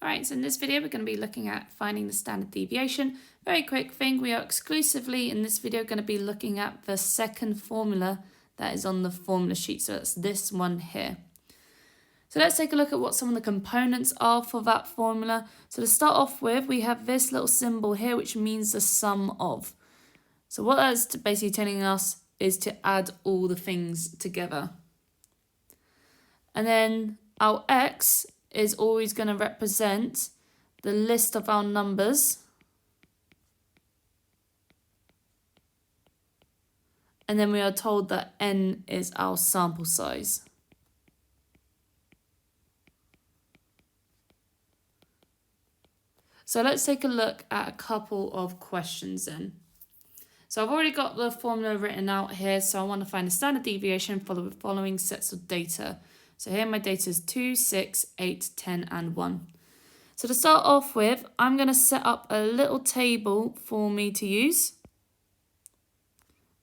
Alright, so in this video we're going to be looking at finding the standard deviation. Very quick thing, we are exclusively in this video going to be looking at the second formula that is on the formula sheet, so that's this one here. So let's take a look at what some of the components are for that formula. So to start off with, we have this little symbol here which means the sum of. So what that's basically telling us is to add all the things together. And then our x is always going to represent the list of our numbers. And then we are told that n is our sample size. So let's take a look at a couple of questions then. So I've already got the formula written out here, so I want to find the standard deviation for the following sets of data. So here my data is 2, 6, 8, 10 and 1. So to start off with, I'm going to set up a little table for me to use.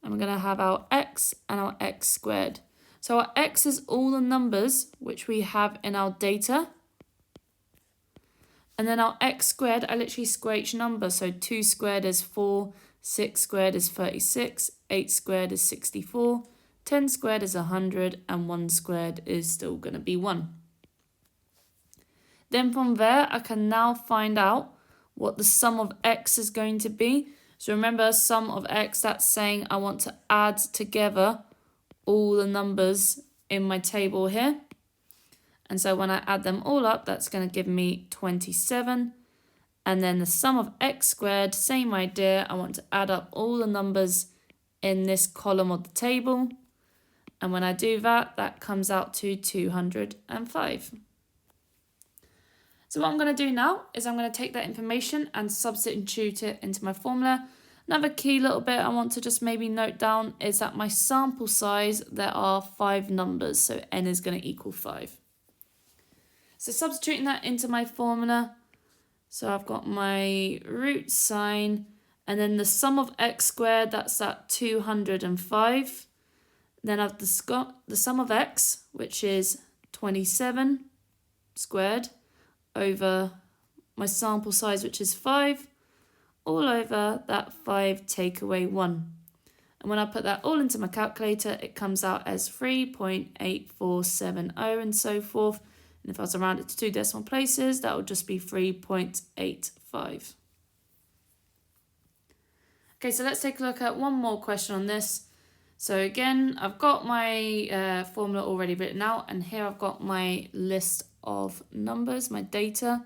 And we're going to have our x and our x squared. So our x is all the numbers which we have in our data. And then our x squared, I literally square each number. So 2 squared is 4, 6 squared is 36, 8 squared is 64, 10 squared is 100, and 1 squared is still going to be 1. Then from there, I can now find out what the sum of x is going to be. So remember, sum of x, that's saying I want to add together all the numbers in my table here. And so when I add them all up, that's going to give me 27. And then the sum of x squared, same idea. I want to add up all the numbers in this column of the table. And when I do that, that comes out to 205. So what I'm going to do now is I'm going to take that information and substitute it into my formula. Another key little bit I want to just maybe note down is that my sample size, there are 5 numbers. So n is going to equal 5. So substituting that into my formula. So I've got my root sign, and then the sum of x squared, that's at 205. Then I've got the sum of x, which is 27 squared, over my sample size, which is 5, all over that 5 take away 1. And when I put that all into my calculator, it comes out as 3.8470 and so forth. And if I was to round it to 2 decimal places, that would just be 3.85. Okay, so let's take a look at one more question on this. So again, I've got my formula already written out, and here I've got my list of numbers, my data.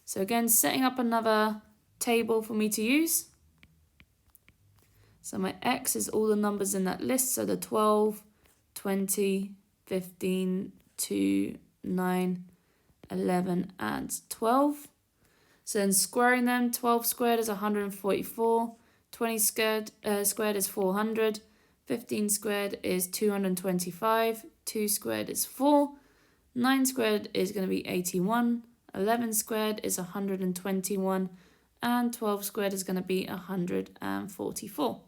So again, setting up another table for me to use. So my x is all the numbers in that list, so the 12, 20, 15, 2, 9, 11 and 12. So then squaring them, 12 squared is 144, 20 squared is 400, 15 squared is 225, 2 squared is 4, 9 squared is going to be 81, 11 squared is 121, and 12 squared is going to be 144.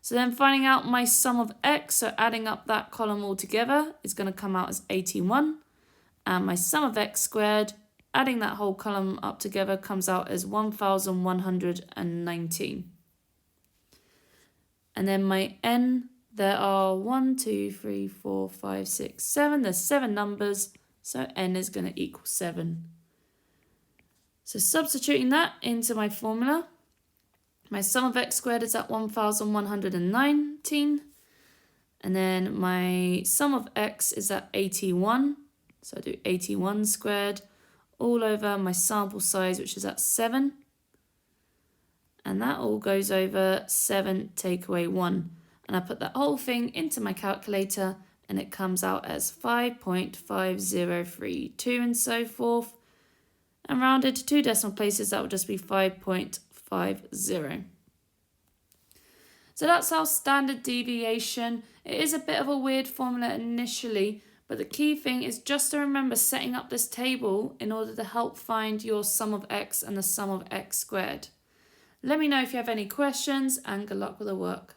So then finding out my sum of x, so adding up that column all together, is going to come out as 81. And my sum of x squared, adding that whole column up together, comes out as 1,119. And then my n, there are 1, 2, 3, 4, 5, 6, 7. There's 7 numbers, so n is going to equal 7. So substituting that into my formula, my sum of x squared is at 1,119. And then my sum of x is at 81. So I do 81 squared all over my sample size, which is at 7. And that all goes over 7 take away 1. And I put that whole thing into my calculator, and it comes out as 5.5032 and so forth. And rounded to 2 decimal places, that would just be 5.50. So that's our standard deviation. It is a bit of a weird formula initially, but the key thing is just to remember setting up this table in order to help find your sum of x and the sum of x squared. Let me know if you have any questions, and good luck with the work.